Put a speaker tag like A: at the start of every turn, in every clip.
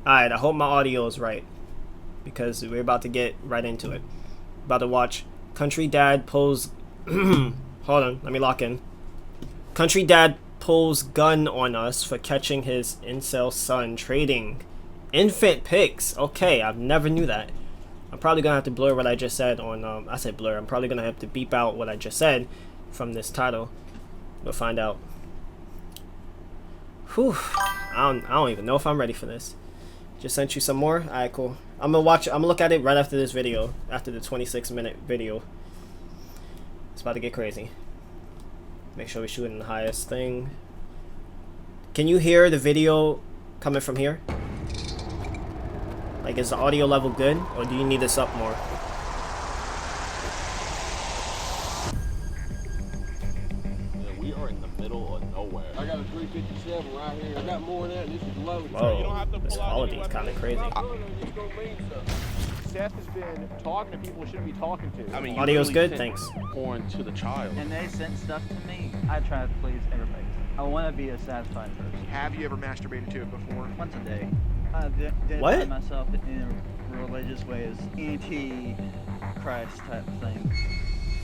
A: Alright, I hope my audio is right, because we're about to get right into it. About to watch Country Dad pulls... Hold on, let me lock in. Country Dad pulls gun on us for catching his incel son trading infant pics. Okay, I never knew that. I'm probably gonna have to blur what I just said on, I said blur. I'm probably gonna have to beep out what I just said from this title. We'll find out. Whew. I don't even know if I'm ready for this. Just sent you some more. Alright, cool. I'm gonna look at it right after this video. After the 26-minute video. It's about to get crazy. Make sure we shoot in the highest thing. Can you hear the video coming from here? Like, is the audio level good? Or do you need this up more?
B: We are in the middle of nowhere.
C: I got a 357 right here. I got more than that. This is loaded.
A: Whoa,
B: you don't have to
A: this
B: pull out
A: quality
B: any
A: is kind of
B: weapons.
A: crazy.
D: Seth has been talking to people he shouldn't be talking to.
B: I mean, you
A: Audio's
B: really
A: good,
B: sent
A: thanks.
B: porn to the child.
E: And they sent stuff to me. I try to please everybody. I want to be a satisfied person.
D: Have you ever masturbated to it before?
E: Once a day. I identify
A: What?
E: myself in a religious way as anti-Christ type thing.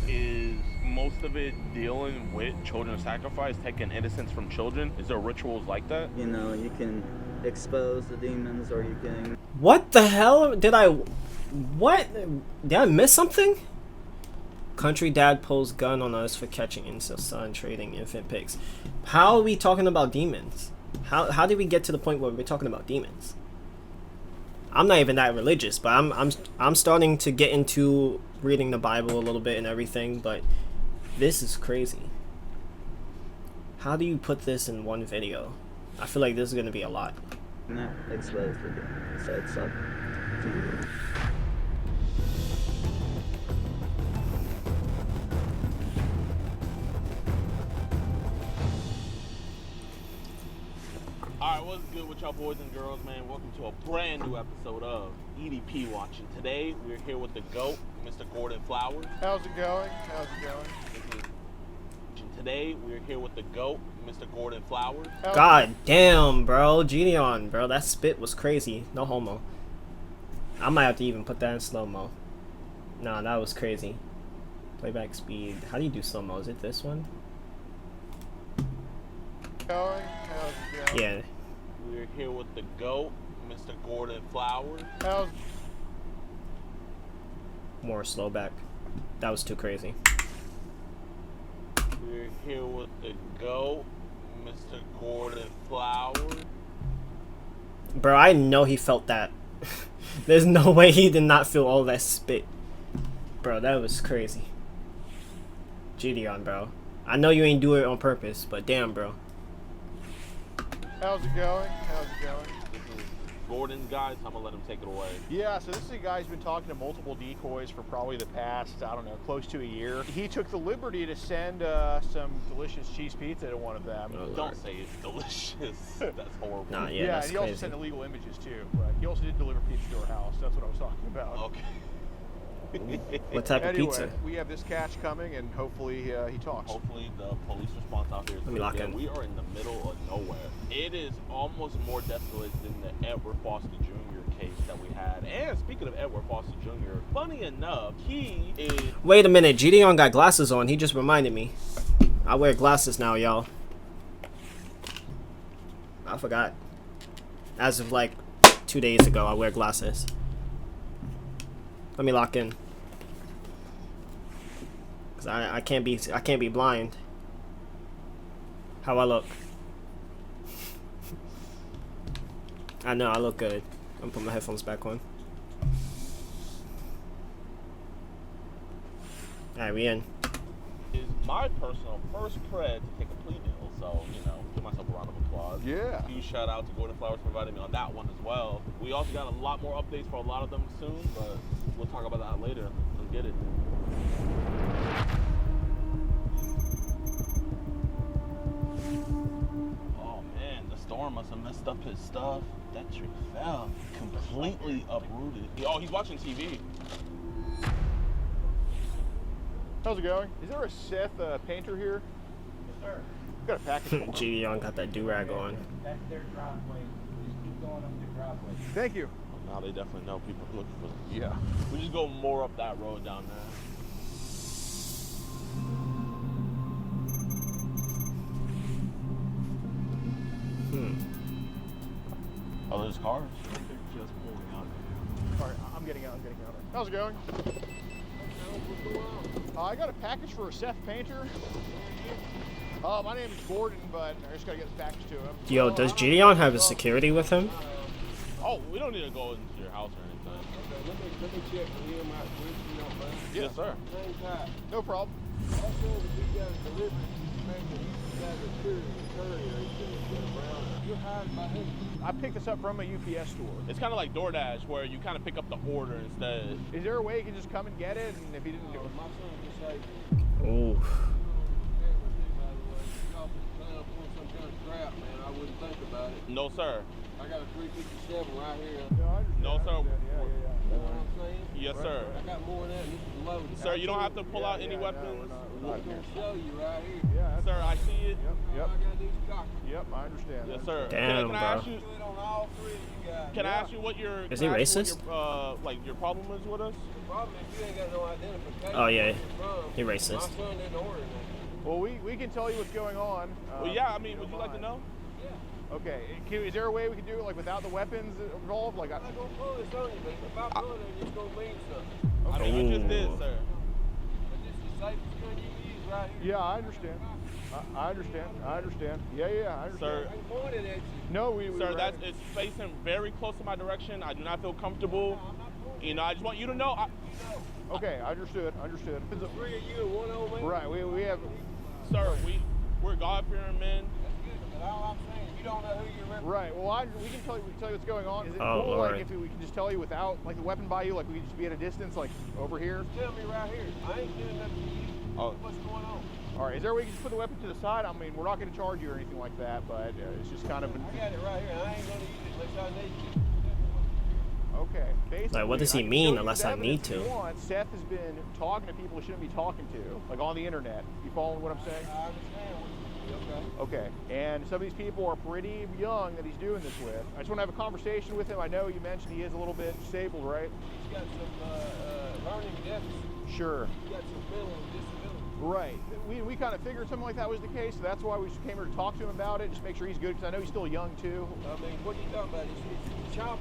B: Is most of it dealing with children's sacrifice, taking innocence from children? Is there rituals like that?
E: You know, you can expose the demons or you can...
A: What the hell? Did I... What? Did I miss something? Country Dad pulls gun on us for catching incel son trading infant pics. How are we talking about demons? How did we get to the point where we're talking about demons? I'm not even that religious, but I'm starting to get into reading the Bible a little bit and everything, but this is crazy. How do you put this in one video? I feel like this is gonna be a lot.
E: Not exposed the demons. So it's up to you.
B: Alright, what's good with y'all boys and girls, man? Welcome to a brand new episode of EDP Watching. Today, we're here with the GOAT, Mr. Gordon Flowers.
D: How's it going? How's it going?
B: Today, we're here with the GOAT, Mr. Gordon Flowers.
A: God damn, bro. Gideon, bro. That spit was crazy. No homo. I might have to even put that in slow-mo. Nah, that was crazy. Playback speed. How do you do slow-mo? Is it this one?
D: Going? How's it going?
A: Yeah.
B: We're here with the GOAT, Mr. Gordon Flowers.
D: How's
A: More slow back. That was too crazy.
B: We're here with the GOAT, Mr. Gordon Flowers.
A: Bro, I know he felt that. There's no way he did not feel all that spit. Bro, that was crazy. Gideon, bro. I know you ain't do it on purpose, but damn, bro.
D: How's it going? How's it going?
B: This is Gordon's guys. I'm gonna let him take it away.
D: Yeah, so this is a guy who's been talking to multiple decoys for probably the past, I don't know, close to a year. He took the liberty to send some delicious cheese pizza to one of them.
A: Oh, Lord.
B: Don't say it's delicious. That's horrible.
A: Nah,
D: Yeah,
A: yeah, that's
D: and he also
A: crazy.
D: sent illegal images too, but he also did deliver pizza to our house. That's what I was talking about.
B: Okay.
A: What type of
D: Anyway,
A: pizza?
D: we have this catch coming, and hopefully he talks.
B: Hopefully the police response out here is
A: Let me
B: good.
A: lock
B: Yeah,
A: in.
B: we are in the middle of nowhere. It is almost more desolate than the Edward Foster Jr. case that we had. And speaking of Edward Foster Jr., funny enough, he is...
A: Wait a minute, Gideon got glasses on. He just reminded me. I wear glasses now, y'all. I forgot. As of like 2 days ago, I wear glasses. Let me lock in. Cause I can't be blind. How I look? I know I look good. I'm gonna put my headphones back on. Alright, we in.
B: is my personal first cred to take a plea deal. So, you know, give myself a round of applause.
D: Yeah.
B: Huge shout out to Gordon Flowers for inviting me on that one as well. We also got a lot more updates for a lot of them soon, but we'll talk about that later. Let's get it. Oh man, the storm must have messed up his stuff. That tree fell. Completely uprooted. Oh, he's watching TV.
D: How's it going? Is there a Seth painter here?
F: Yes, sir.
D: Got a package.
A: Gideon got that do-rag on.
F: That's their driveway. Just keep going up the driveway.
D: Thank you.
B: Now they definitely know people are looking for them.
D: Yeah.
B: We just go more up that road down there. Oh, there's cars.
E: They're just pulling out.
D: All right, I'm getting out. How's it going? I got a package for Seth Painter. My name is Gordon, but I just gotta get this package to him.
A: Yo, does Gideon have his security with him?
B: Oh, we don't need to go into your house or anything.
C: Let me check with him out quick, you know, man.
B: Yes, sir.
C: Same time.
D: No problem.
C: Also, if you got a delivery, man, you got a courier, he's gonna get around. You're hired by him.
D: I picked this up from a UPS store.
B: It's kind of like DoorDash, where you kind of pick up the order instead.
D: Is there a way you can just come and get it? And if he didn't do it,
C: My son just say,
A: Ooh.
C: some kind of crap, man. I wouldn't think about it.
B: No, sir.
C: I got a 357 right here.
B: No, sir.
C: You know what I'm saying?
B: Yes, sir.
C: I got more than that. This is loaded.
B: Sir, you don't have to pull out any weapons.
C: I'm gonna show you right here.
D: Yeah.
B: Sir, I see it.
C: All I gotta do is cock it.
D: Yep, I understand.
B: Yes, sir.
A: Damn,
B: can I
A: bro.
B: ask you?
C: Do it on all three of you guys.
B: Can I ask you what your?
A: Is
B: can
A: he
B: I ask you
A: racist?
B: what your, like your problem is with us?
C: The problem is you ain't got no identification.
A: Oh, yeah.
C: From.
A: He racist.
C: My son didn't order that.
D: Well, we can tell you what's going on.
B: Well, yeah. I mean, would you like to know?
C: Yeah.
D: Okay. Is there a way we can do it like without the weapons involved? Like,
C: I'm not gonna pull this on you, but if I pull it, it's gonna mean something.
B: I mean, you just did,
A: Ooh.
B: sir.
C: But this is the safest gun you can use right here.
D: yeah, I understand. I understand. Yeah, I understand.
B: Sir.
C: I pointed at you.
D: No, we
B: Sir,
D: were
B: that's it's facing very close to my direction. I do not feel comfortable. You know, I just want you to know.
D: okay. Understood.
C: The three of you and one old man.
D: Right. We have.
B: Sir, we're God-fearing men.
C: That's good, but all I'm saying, you don't know who you're representing.
D: Right. Well, we can tell you what's going on. Is it
A: Oh,
D: cool,
A: Lord.
D: like if we can just tell you without like the weapon by you, like we can just be at a distance, like over here?
C: Tell me right here. I ain't doing nothing to you.
B: Oh.
C: What's going on?
D: All right. Is there a way you can just put the weapon to the side? I mean, we're not going to charge you or anything like that, but it's just kind of.
C: I got it right here. I ain't gonna use it unless I need to.
D: Okay. Basically,
A: Like, what does he
D: I can
A: mean
D: show you
A: unless
D: the
A: I need
D: evidence if you
A: to?
D: want. Seth has been talking to people he shouldn't be talking to, like on the internet. You following what I'm saying?
C: I understand what you
D: Okay. And some of these people are pretty young that he's doing this with. I just want to have a conversation with him. I know you mentioned he is a little bit disabled, right?
C: He's got some learning deficits.
D: Sure.
C: He's got some mental disabilities.
D: Right. We kind of figured something like that was the case, so that's why we just came here to talk to him about it, just make sure he's good, because I know he's still young too.
C: I mean, what are you talking about? It's child.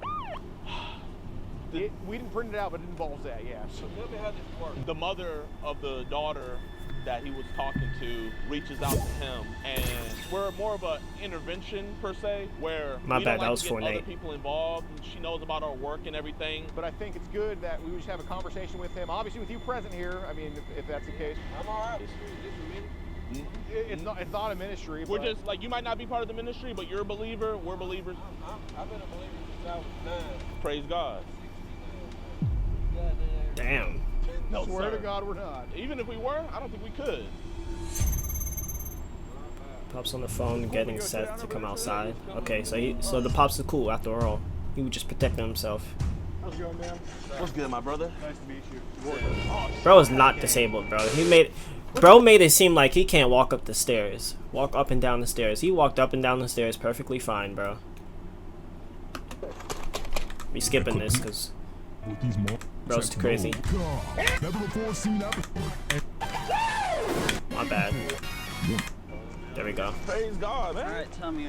D: We didn't print it out, but it involves that, yes.
C: So tell me how this works.
B: The mother of the daughter that he was talking to reaches out to him, and we're more of an intervention per se, where
A: My
B: we
A: bad,
B: don't
A: that
B: like
A: was
B: to
A: for
B: get other
A: Nate.
B: people involved. And she knows about our work and everything.
D: But I think it's good that we just have a conversation with him. Obviously, with you present here, I mean, if that's the case.
C: I'm all right with this a minute.
D: It's not a ministry.
B: We're
D: but
B: just like, you might not be part of the ministry, but you're a believer. We're believers.
C: I've been a believer since I was 9.
B: Praise God.
A: Damn.
B: No,
D: swear
B: sir.
D: to God, we're not.
B: Even if we were, I don't think we could.
A: Pops on the phone getting
D: go sit
A: Seth
D: down
A: to
D: over
A: come
D: there,
A: outside. Okay, so the pops is cool after all. He was just protecting himself.
D: How's it going, man?
B: What's good, my brother?
D: Nice to meet you.
A: Bro is not disabled, bro. Bro made it seem like he can't walk up the stairs. Walk up and down the stairs. He walked up and down the stairs perfectly fine, bro. We skipping this because bro's too crazy.
F: Never before seen episode.
A: My bad. There we go.
B: Praise God, man.
E: All right, tell me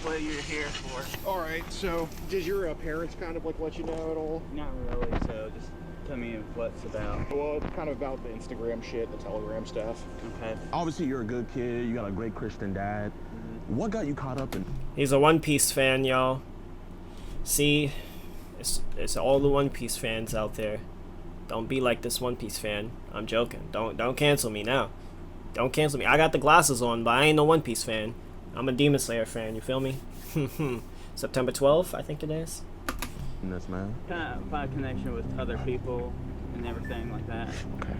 E: what you're here for.
D: All right, so did your parents kind of like let you know at all?
E: Not really, so just tell me what's about.
D: Well, it's kind of about the Instagram shit, the Telegram stuff.
E: Okay.
F: Obviously, you're a good kid. You got a great Christian dad. What got you caught up in?
A: He's a One Piece fan, y'all. See, it's all the One Piece fans out there. Don't be like this One Piece fan. I'm joking. Don't cancel me now. Don't cancel me. I got the glasses on, but I ain't no One Piece fan. I'm a Demon Slayer fan. You feel me? September 12th, I think it is.
F: This man.
E: Kind of find connection with other people and everything like that.
F: Okay.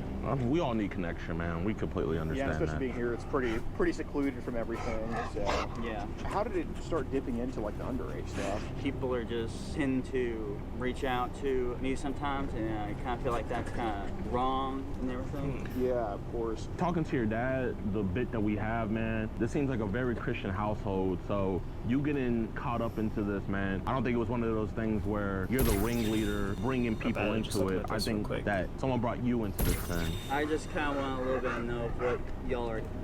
F: We all need connection, man. We completely
D: Yeah,
F: understand
D: especially
F: that.
D: being here, it's pretty secluded from everything. So,
E: Yeah.
D: how did it start dipping into like the underage stuff?
E: People are just tend to reach out to me sometimes, and I kind of feel like that's kind of wrong and everything.
D: Yeah, of course.
F: Talking to your dad, the bit that we have, man, this seems like a very Christian household. So you getting caught up into this, man, I don't think it was one of those things where you're the ringleader bringing people
A: bad, just
F: into
A: looking
F: it.
A: at
F: I
A: this real
F: think
A: quick.
F: that someone brought you into this thing.
E: I just kind of want a little bit to know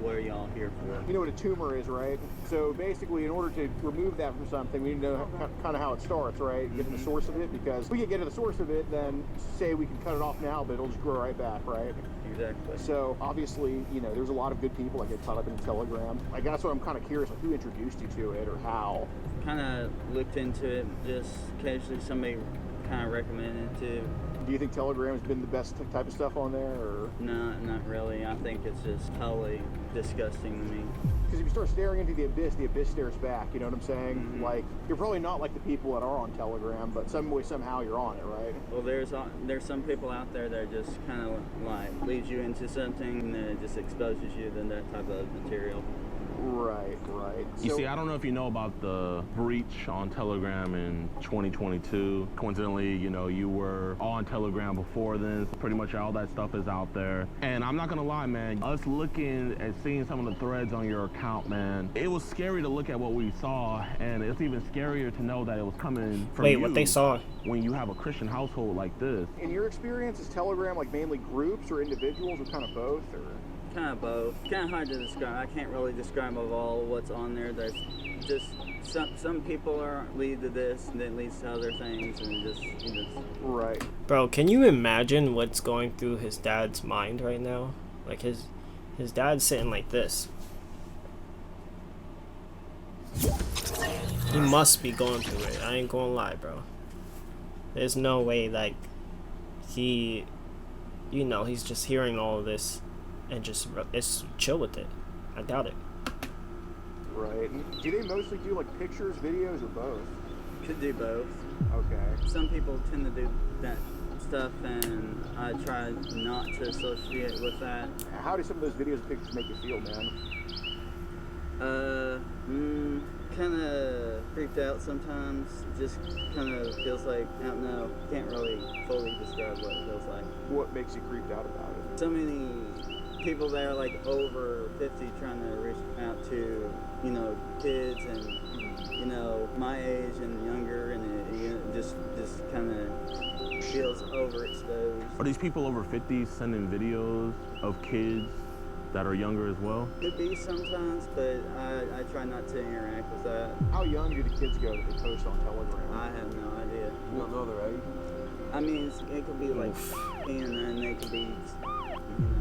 E: what are y'all here for.
D: You know what a tumor is, right? So basically, in order to remove that from something, we need to know kind of how it starts, right? Get to the source of it, because if we can get to the source of it, then say we can cut it off now, but it'll just grow right back, right?
E: Exactly.
D: So obviously, you know, there's a lot of good people that get caught up in Telegram. Like, that's what I'm kind of curious, like, who introduced you to it or how?
E: Kind of looked into it, just casually somebody kind of recommended it to.
D: Do you think Telegram has been the best type of stuff on there, or?
E: No, not really. I think it's just totally disgusting to me.
D: Because if you start staring into the abyss stares back, you know what I'm saying?
E: Mhm.
D: Like, you're probably not like the people that are on Telegram, but some way, somehow you're on it, right?
E: Well, there's some people out there that just kind of like leads you into something and then it just exposes you to that type of material.
D: Right, right.
F: You
D: So-
F: see, I don't know if you know about the breach on Telegram in 2022. Coincidentally, you know, you were on Telegram before then. So pretty much all that stuff is out there. And I'm not gonna lie, man, us looking and seeing some of the threads on your account, man, it was scary to look at what we saw. And it's even scarier to know that it was coming from
A: Wait,
F: you
A: what they saw?
F: when you have a Christian household like this.
D: In your experience, is Telegram like mainly groups or individuals or kind of both? Or
E: Kind of both. Kind of hard to describe. I can't really describe of all what's on there. There's just some people are lead to this and then leads to other things and just
D: right?
A: Bro, can you imagine what's going through his dad's mind right now? Like his dad's sitting like this. He must be going through it. I ain't gonna lie, bro. There's no way like he, you know, he's just hearing all of this and just chill with it. I doubt it.
D: Right. Do they mostly do like pictures, videos, or both?
E: could do both.
D: Okay.
E: Some people tend to do that stuff, and I try not to associate with that.
D: How do some of those videos and pictures make you feel, man?
E: Kind of creeped out sometimes. Just kind of feels like, I don't know, can't really fully describe what it feels like.
D: What makes you creeped out about it?
E: So many people that are like over 50 trying to reach out to, you know, kids and, you know, my age and younger, and it just kind of feels overexposed.
F: Are these people over 50 sending videos of kids that are younger as well?
E: Could be sometimes, but I try not to interact with that.
D: How young do the kids go that they post on Telegram?
E: I have no idea.
C: You don't know their age?
E: I mean, it could be like 10, and they could be, you know.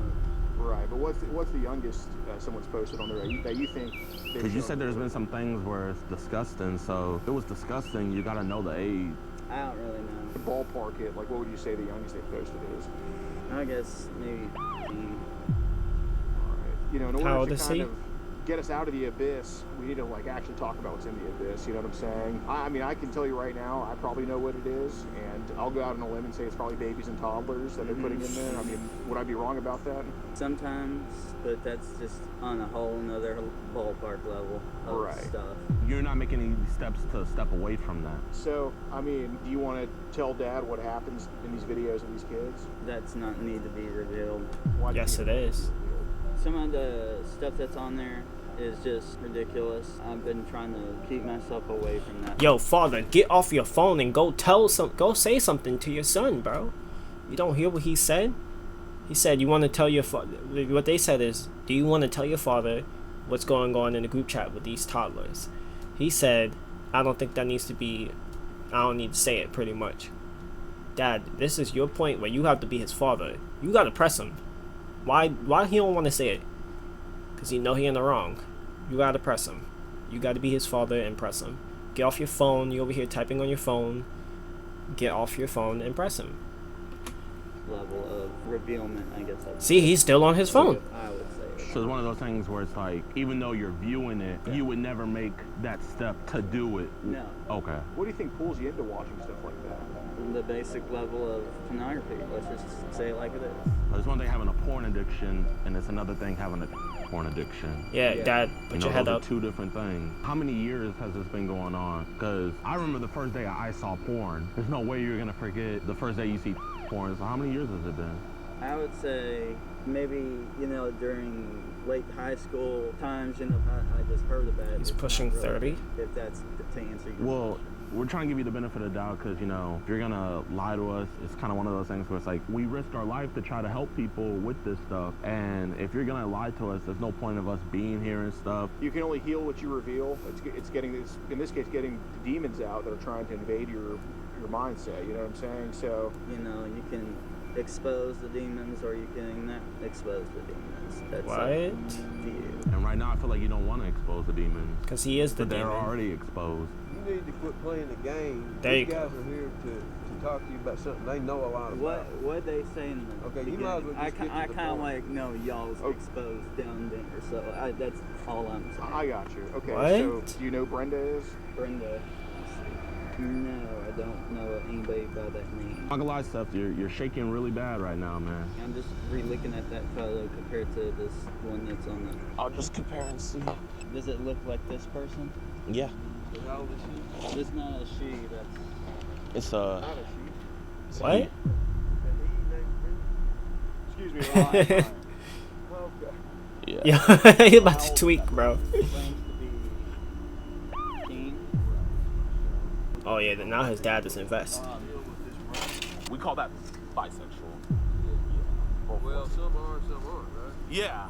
D: Right, but what's the youngest someone's posted on there that you think?
F: Because you said there's been some things where it's disgusting, so if it was disgusting, you gotta know the age.
E: I don't really know.
D: To ballpark it, like what would you say the youngest they posted is?
E: I guess maybe 15.
D: You know, in
A: How
D: order
A: old
D: to
A: is
D: kind
A: he?
D: of get us out of the abyss, we need to like actually talk about what's in the abyss. You know what I'm saying? I mean, I can tell you right now, I probably know what it is, and I'll go out on a limb and say it's probably babies and toddlers that they're putting in there. I mean, would I be wrong about that?
E: Sometimes, but that's just on a whole nother ballpark level of
D: Right.
E: stuff.
F: You're not making any steps to step away from that.
D: So, I mean, do you want to tell Dad what happens in these videos of these kids?
E: That's not need to be revealed.
D: Why do you
A: Yes,
D: think
A: it is.
E: Some of the stuff that's on there is just ridiculous. I've been trying to keep myself away from that.
A: Yo, father, get off your phone and go say something to your son, bro. You don't hear what he said? He said, you want to tell your father, what they said is, do you want to tell your father what's going on in the group chat with these toddlers? He said, I don't think that needs to be, I don't need to say it, pretty much. Dad, this is your point where you have to be his father. You got to press him. Why he don't want to say it? Because you know he in the wrong. You got to press him. You got to be his father and press him. Get off your phone. You over here typing on your phone. Get off your phone and press him.
E: Level of revealment, I guess.
A: See, he's still on his phone.
E: I would say.
F: So it's one of those things where it's like, even though you're viewing it, you would never make that step to do it.
E: No.
F: Okay.
D: What do you think pulls you into watching stuff like that?
E: The basic level of pornography. Let's just say it like it is.
F: There's one thing having a porn addiction, and it's another thing having a porn addiction.
A: Yeah,
E: Yeah.
A: Dad, put your head
F: those
A: up.
F: are two different things. How many years has this been going on? Because I remember the first day I saw porn. There's no way you're gonna forget the first day you see porn. So how many years has it been?
E: I would say maybe, during late high school times, I just heard about it.
A: He's
E: It's
A: pushing
E: not really-
A: 30?
E: If that's to answer your
F: Well,
E: question.
F: we're trying to give you the benefit of the doubt because, if you're gonna lie to us, it's kind of one of those things where it's like, we risk our life to try to help people with this stuff. And if you're gonna lie to us, there's no point of us being here and stuff.
D: You can only heal what you reveal. It's getting this, in this case, getting the demons out that are trying to invade your mindset. You know what I'm saying? So
E: You can expose the demons or you can not expose the demons. That's
A: What?
E: up to you.
F: And right now, I feel like you don't want to expose the demons.
A: Because he is the
F: But they're
A: demon.
F: already exposed.
C: You need to quit playing the game.
A: There you
C: These
A: go.
C: guys are here to talk to you about something they know a lot about.
E: What they say in the
C: Okay, you
E: beginning,
C: might as well just get to
E: I
C: the
E: kind of
C: point.
E: like know y'all's exposed down there, so that's all I'm saying.
D: I got you. Okay.
A: What?
D: So do you know Brenda is?
E: Brenda, let's see. No, I don't know anybody by that name.
F: I'm not gonna lie, Seth, you're shaking really bad right now, man.
E: I'm just re-looking at that photo compared to this one that's on the.
B: I'll just compare and see.
E: Does it look like this person?
B: Yeah.
C: How old is she?
E: It's not a she. That's.
B: It's
D: Not a she.
A: What?
C: Is that he named Brenda?
D: Excuse me. Ryan. Okay.
B: yeah.
A: Yeah, he about to tweak, bro.
E: Claims to be teen.
A: Oh yeah, then now his dad is invest.
B: We call that bisexual.
C: Well, some are, some aren't, right?
B: Yeah.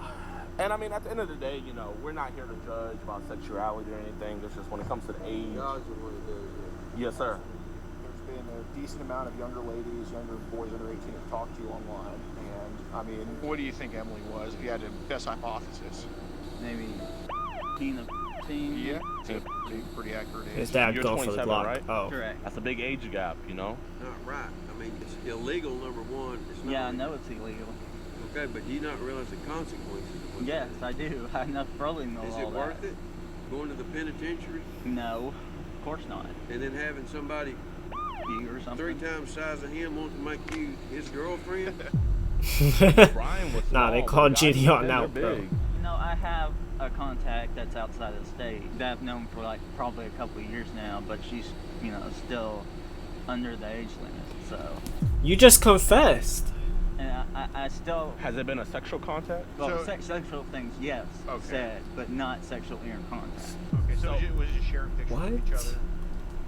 B: And I mean, at the end of the day, we're not here to judge about sexuality or anything. It's just when it comes to the age.
C: God's the one that does it.
B: Yes, sir.
D: There's been a decent amount of younger ladies, younger boys under 18 have talked to you online. And I mean, what do you think Emily was? If you had a best hypothesis?
E: Maybe teen of 15.
D: Yeah. It's a pretty accurate age.
A: His dad
B: You're
A: going for the
B: 27,
A: Glock.
B: right?
A: Oh.
E: Correct.
B: That's a big age gap,
C: Not right. I mean, it's illegal, number one. It's not
E: Yeah, I know it's illegal.
C: Okay, but do you not realize the consequences of what
E: Yes, I do. I know, probably know
C: Is
E: all
C: it
E: that.
C: worth it? Going to the penitentiary
E: No, of course not.
C: and then having somebody
E: You or something.
C: 3 times the size of him want to make you his girlfriend?
F: Brian was
A: Nah, they
F: small,
A: called
F: but guys
A: GD on
F: today,
A: out,
F: they're
A: bro.
F: big.
E: I have a contact that's outside of the state that I've known for like probably a couple of years now, but she's still under the age limit. So,
A: You just confessed.
E: and I still
F: Has it been a sexual contact?
E: well,
D: So-
E: sexual things, yes,
D: Okay.
E: said, but not sexual contact.
D: Okay, so was it just sharing pictures of each
A: What?
D: other?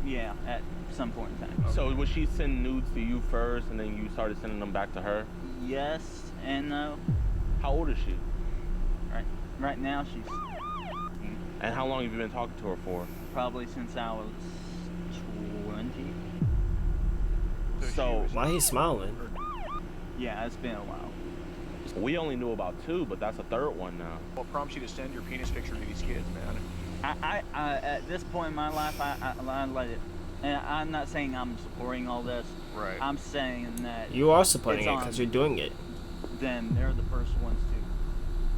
E: Yeah, at some point in time.
F: So would she send nudes to you first, and then you started sending them back to her?
E: Yes and no.
F: How old is she?
E: Right now she's
F: And how long have you been talking to her for?
E: probably since I was 20.
F: So
A: Why he smiling?
E: Yeah, it's been a while.
F: we only knew about 2, but that's a 3rd one now.
D: What prompts you to send your penis picture to these kids, man?
E: I at this point in my life, I let it. And I'm not saying I'm supporting all this.
D: Right.
E: I'm saying that
A: You are supporting
E: It's
A: it
E: on.
A: because you're doing it.
E: then they're the first ones to.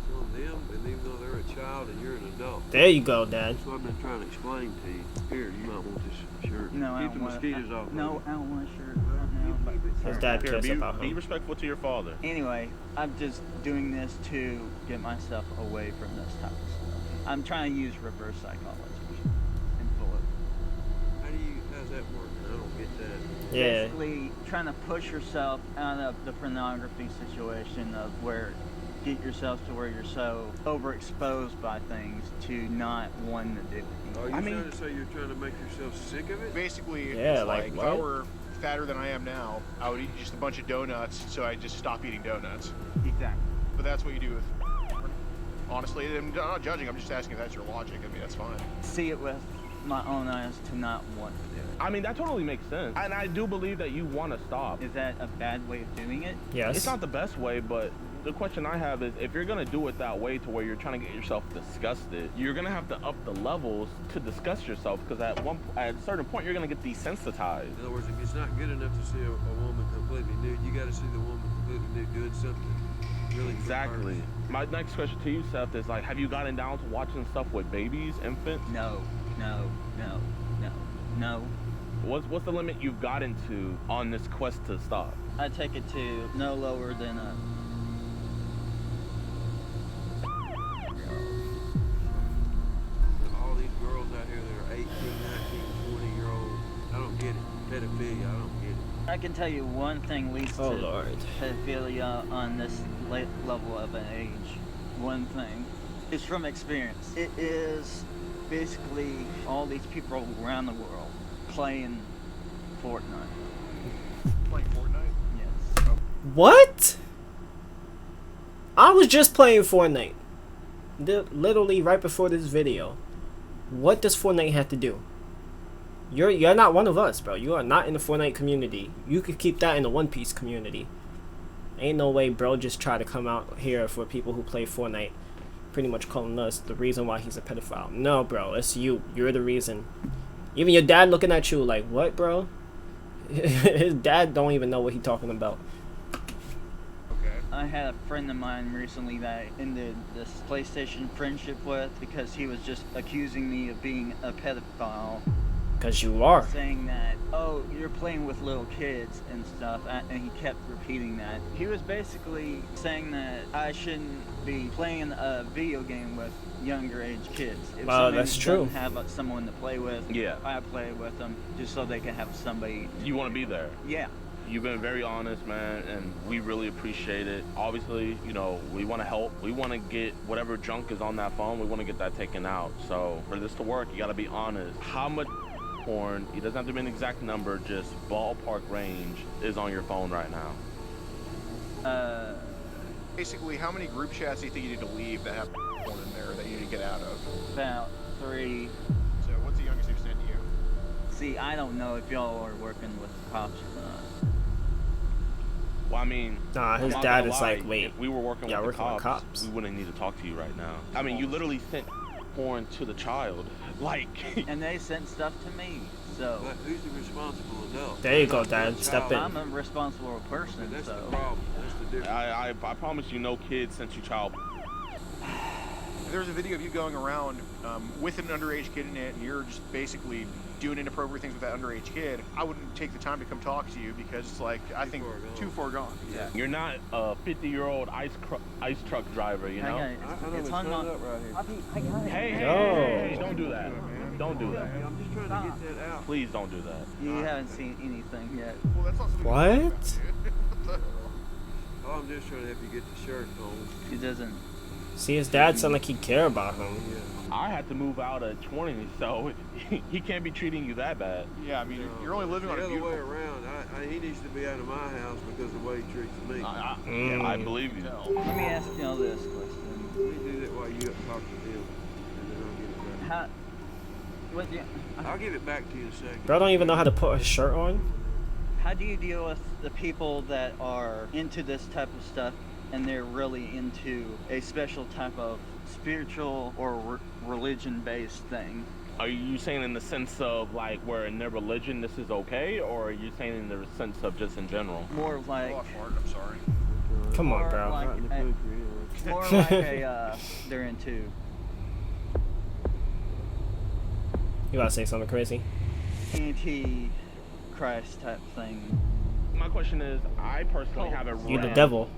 C: It's on them, and even though they're a child and you're an adult.
A: There you go, Dad.
C: That's what I've been trying to explain to you. Here, you might want this shirt.
E: No, I
C: Keep
E: don't
C: the
E: want.
C: mosquitoes off.
E: No, I don't want a shirt right now. But
A: His dad
F: Here,
A: cares
F: be,
A: about
F: be
A: him.
F: respectful to your father.
E: anyway, I'm just doing this to get myself away from this type of stuff. I'm trying to use reverse psychology and pull it.
C: How's that working? I don't get that.
A: Yeah.
E: Basically, trying to push yourself out of the pornography situation of where get yourself to where you're so overexposed by things to not wanting to do it.
C: Are you trying to say you're trying to make yourself sick of it?
D: Basically,
A: Yeah,
D: it's
A: like,
D: if
A: what?
D: I were fatter than I am now, I would eat just a bunch of donuts, so I just stop eating donuts.
E: Exactly.
D: But that's what you do with. Honestly, I'm not judging. I'm just asking if that's your logic. I mean, that's fine.
E: See it with my own eyes to not want to do it.
F: I mean, that totally makes sense. And I do believe that you want to stop.
E: Is that a bad way of doing it?
A: Yes.
F: It's not the best way, but the question I have is if you're going to do it that way to where you're trying to get yourself disgusted, you're going to have to up the levels to disgust yourself because at a certain point you're going to get desensitized.
C: In other words, if it's not good enough to see a woman completely nude, you got to see the woman completely nude doing something
G: really good
F: Exactly.
G: person.
F: My next question to you, Seth, is like, have you gotten down to watching stuff with babies, infants?
E: No.
F: What's the limit you've gotten to on this quest to stop?
E: I take it to no lower than a.
G: All these girls out here that are 18, 19, 20-year-olds, I don't get it. Pedophilia, I don't get it.
E: I can tell you one thing leads
A: Oh
E: to
A: Lord.
E: pedophilia on this level of an age. One thing. It's from experience. It is basically all these people around the world playing Fortnite.
D: Playing Fortnite?
E: Yes.
A: What? I was just playing Fortnite. Literally right before this video. What does Fortnite have to do? You're not one of us, bro. You are not in the Fortnite community. You could keep that in the One Piece community. Ain't no way bro just try to come out here for people who play Fortnite, pretty much calling us the reason why he's a pedophile. No, bro, it's you. You're the reason. Even your dad looking at you like, what, bro? His dad don't even know what he talking about.
E: I had a friend of mine recently that I ended this PlayStation friendship with because he was just accusing me of being a pedophile.
A: Cause you are.
E: Saying that, oh, you're playing with little kids and stuff, and he kept repeating that. He was basically saying that I shouldn't be playing a video game with younger age kids. If
A: Well,
E: somebody
A: that's true.
E: doesn't have someone to play with,
F: Yeah.
E: I play with them just so they can have somebody.
F: You want to be there.
E: Yeah.
F: You've been very honest, man, and we really appreciate it. Obviously, you know, we want to help. We want to get whatever junk is on that phone, we want to get that taken out. So for this to work, you got to be honest. How much porn, it doesn't have to be an exact number, just ballpark range, is on your phone right now?
D: Basically, how many group chats do you think you need to leave that have porn in there that you need to get out of?
E: About 3.
D: So what's the youngest they've sent you?
E: See, I don't know if y'all are working with cops or not.
F: Well, I mean,
A: Nah, his
F: I'm not
A: dad
F: gonna
A: is
F: lie,
A: like, wait.
F: if we were working
A: y'all
F: with the
A: working with
F: cops,
A: cops?
F: we wouldn't need to talk to you right now. I mean, you literally sent porn to the child. Like,
E: And they sent stuff to me, so.
G: But who's the responsible adult?
A: There you go,
G: Not the
A: Dad. Step
G: child.
A: in.
E: I'm a responsible person,
G: And that's
E: so.
G: the problem. That's the difference.
F: I promise you, no kid sent you child.
D: If there was a video of you going around with an underage kid in it, and you're just basically doing inappropriate things with that underage kid, I wouldn't take the time to come talk to you because it's like, I think,
G: far gone.
D: too far gone.
E: Yeah.
F: You're not a 50-year-old ice truck driver, you know?
G: I know
E: It's
G: it's
E: hung
G: hung
E: on.
G: up right here.
E: I got it.
F: Hey,
A: Yo.
F: hey, don't do that. Don't do that.
G: I'm just trying to get that out.
F: Please don't do that.
E: You haven't seen anything yet.
D: Well, that's not something
A: What?
D: we can talk about, dude.
G: Oh, I'm just trying to help you get the shirt on.
E: It doesn't.
A: See, his dad sound like he care about him.
G: Yeah.
F: I had to move out at 20, so he can't be treating you that bad.
D: Yeah, I mean, you're only living on
G: the
D: a
G: other
D: beautiful...
G: way around. He needs to be out of my house because of the way he treats me.
F: I believe you.
E: Let me ask y'all this question.
G: Let me do that while you up talk to him, and then I'll get it back.
E: How? What?
G: I'll give it back to you in a second.
A: Bro don't even know how to put a shirt on.
E: How do you deal with the people that are into this type of stuff and they're really into a special type of spiritual or religion-based thing?
F: Are you saying in the sense of like where in their religion this is okay, or are you saying in the sense of just in general?
E: More of like,
D: Oh, I farted, I'm sorry.
A: Come on,
E: more
A: bro.
E: like
G: Right in the
E: a-
G: country, anyway.
E: more like a they're into
A: You gotta say something crazy.
E: anti-Christ type thing.
F: My question is, I personally haven't
A: You the
F: read-
A: devil.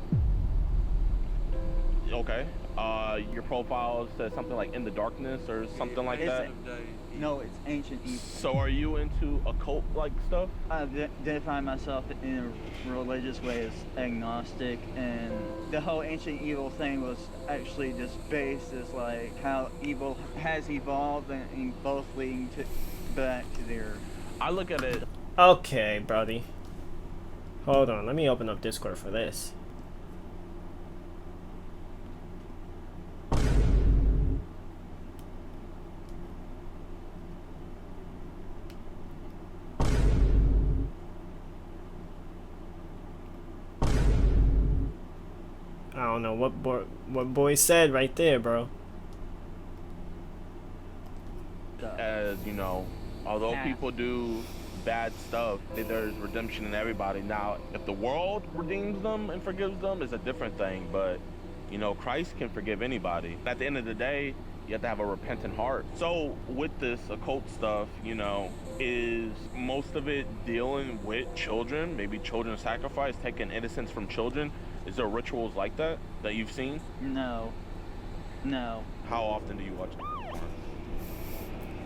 F: Okay. Your profile says something like In the Darkness or something like
E: Is
F: that.
E: it? No, it's ancient evil.
F: So are you into occult like stuff?
E: I identify myself in a religious way as agnostic, and the whole ancient evil thing was actually just based as like how evil has evolved and both leading to back to their.
F: I look at it.
A: Okay, brody. Hold on, let me open up Discord for this. I don't know what boy said right there, bro.
F: As you know, although
E: Yeah.
F: people do bad stuff, there's redemption in everybody. Now, if the world redeems them and forgives them, it's a different thing. But, you know, Christ can forgive anybody. At the end of the day, you have to have a repentant heart. So with this occult stuff, you know, is most of it dealing with children, maybe children sacrifice, taking innocence from children? Is there rituals like that you've seen?
E: No.
F: How often do you watch it?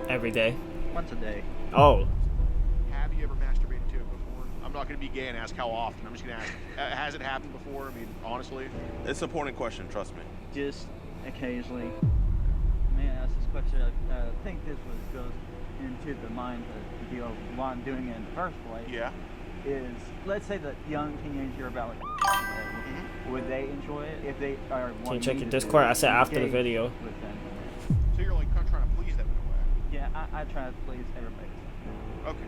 A: Every day.
E: Once a day.
A: Oh.
D: Have you ever masturbated to it before? I'm not going to be gay and ask how often. I'm just going to ask, has it happened before? I mean, honestly.
F: It's an important question, trust me.
E: Just occasionally. Man, ask this question. I think this goes into the mind of the deal of why I'm doing it in the first place.
D: Yeah.
E: Is, let's say the young teenager about would they enjoy it if they are
A: Can you
E: wanting
A: check
E: me
A: your
E: to
A: Discord? I said after the
E: engage
A: video.
E: with them.
D: So you're like kind of trying to please them in a way.
E: Yeah, I try to please everybody.
D: Okay.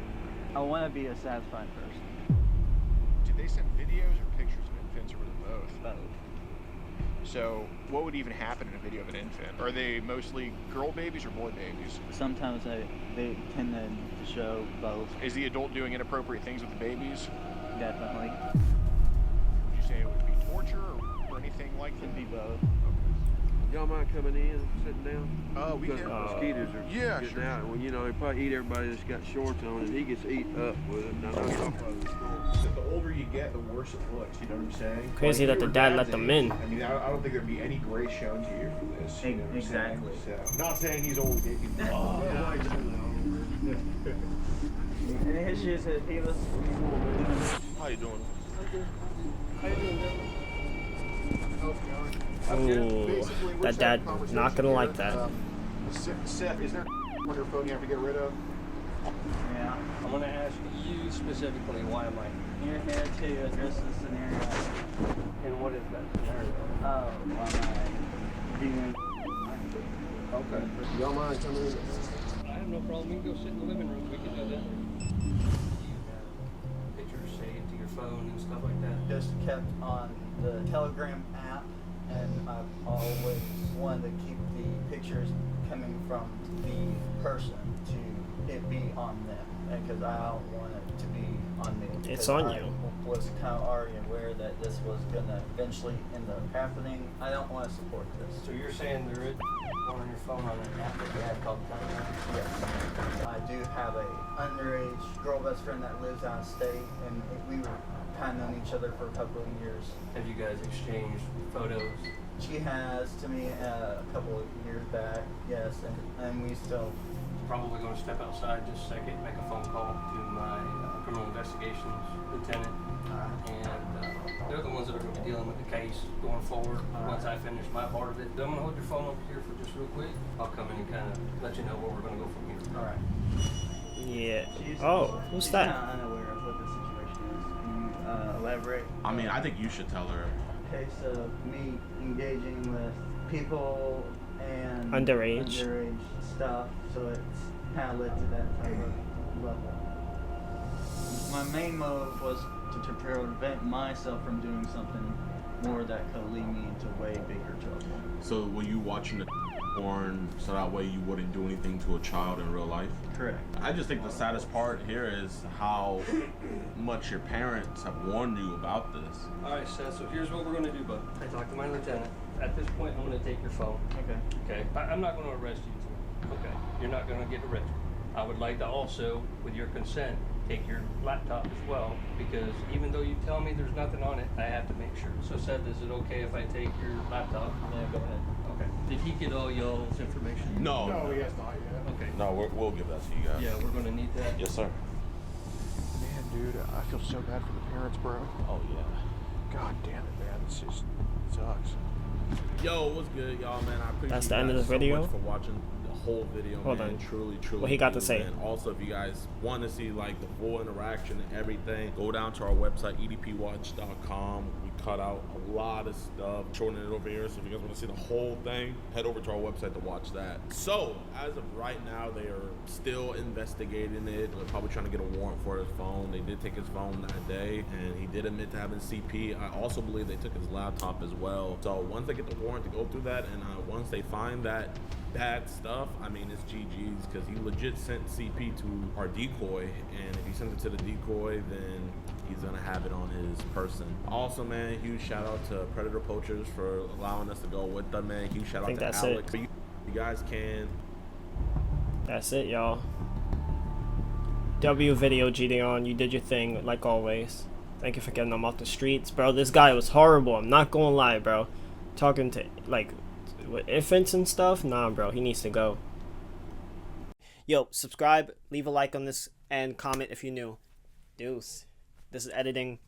E: I want to be a satisfied person.
D: Did they send videos or pictures of infants, or was it both?
E: Both.
D: So what would even happen in a video of an infant? Are they mostly girl babies or boy babies?
E: Sometimes they tend to show both.
D: Is the adult doing inappropriate things with the babies?
E: Definitely.
D: Would you say it would be torture or anything like that?
E: Could be both.
G: Y'all mind coming in and sitting down?
D: We
G: Because
D: can.
G: the mosquitoes are
D: Yeah,
G: getting
D: sure.
G: out. Well, you know, they probably eat everybody that's got shorts on, and he gets eat up with it. Now, that's all part of the story.
D: The older you get, the worse it looks. You know what I'm saying?
A: Crazy that the dad let them in.
D: I mean, I don't think there'd be any grace shown to you for this. You know what I'm
E: Exactly.
D: saying? So, not saying he's old.
E: And his shoes, he was.
F: How you doing?
A: Ooh, that dad not gonna like that.
D: Seth, is there on your phone you have to get rid of?
E: Yeah.
H: I'm gonna ask you specifically, why am I?
E: You're here to address the scenario.
H: And what is that scenario?
E: Oh, why am I doing?
H: Okay.
C: Y'all mind coming in?
H: I have no problem. We can go sit in the living room. We can do that. Pictures saved to your phone and stuff like that.
E: Just kept on the Telegram app, and I've always wanted to keep the pictures coming from the person to it be on them, because I don't want it to be on me.
A: It's
E: 'Cause
A: on
E: I
A: you.
E: was kind of already aware that this was gonna eventually end up happening. I don't want to support this.
H: So you're saying there is one on your phone on an app that you have called Telegram?
E: Yes. I do have a underage girl best friend that lives out of state, and we were kind of known each other for a couple of years.
H: Have you guys exchanged photos?
E: She has to me a couple of years back, yes, and we still.
H: Probably going to step outside just a second, make a phone call to my criminal investigations lieutenant, and they're the ones that are going to be dealing with the case going forward. Once I finish my part of it, I'm going to hold your phone over here for just real quick. I'll come in and kind of let you know where we're going to go from here.
E: All right.
A: Yeah.
E: She's,
A: Oh, who's
E: she's
A: that?
E: Kind of unaware of what the situation is. Can you elaborate?
F: I mean, I think you should tell her.
E: Case of me engaging with people and
A: Underage
E: stuff, so it's kind of led to that type of level. My main motive was to prevent myself from doing something more that could lead me into way bigger trouble.
F: So were you watching the porn so that way you wouldn't do anything to a child in real life?
E: Correct.
F: I just think the saddest part here is how much your parents have warned you about this.
H: All right, Seth, so here's what we're going to do, bud. I talked to my lieutenant. At this point, I'm going to take your phone.
E: Okay.
H: Okay? I'm not going to arrest you tonight. Okay? You're not going to get arrested. I would like to also, with your consent, take your laptop as well, because even though you tell me there's nothing on it, I have to make sure. So Seth, is it okay if I take your laptop?
E: Yeah, go ahead.
H: Okay. Did he get all y'all's information?
F: No.
D: he has not yet.
H: Okay.
F: No, we'll give that to you guys.
H: Yeah, we're going to need that.
F: Yes, sir.
D: Man, dude, I feel so bad for the parents, bro.
F: Oh, yeah.
D: God damn it, man. This just sucks.
F: Yo, what's good, y'all, man? I appreciate
A: That's the
F: you
A: end of
F: guys
A: the video?
F: so much for watching the whole video,
A: Hold
F: man.
A: on.
F: Truly,
A: What he got to
F: do,
A: say?
F: man. Also, if you guys want to see like the full interaction and everything, go down to our website, edpwatch.com. We cut out a lot of stuff, shorten it over here. So if you guys want to see the whole thing, head over to our website to watch that. So as of right now, they are still investigating it. They're probably trying to get a warrant for his phone. They did take his phone that day, and he did admit to having CP. I also believe they took his laptop as well. So once they get the warrant to go through that, and once they find that bad stuff, I mean, it's GG's, because he legit sent CP to our decoy, and if he sends it to the decoy, then he's gonna have it on his person. Also, man, huge shout out to Predator Poachers for allowing us to go with them, man. Huge shout out to
A: that's
F: Alex. You guys can.
A: That's it, y'all. W video, Gideon. You did your thing, like always. Thank you for getting him off the streets, bro. This guy was horrible. I'm not gonna lie, bro. Talking to, like, with infants and stuff, nah, bro. He needs to go. Yo, subscribe, leave a like on this, and comment if you're new. Deuce. This is editing.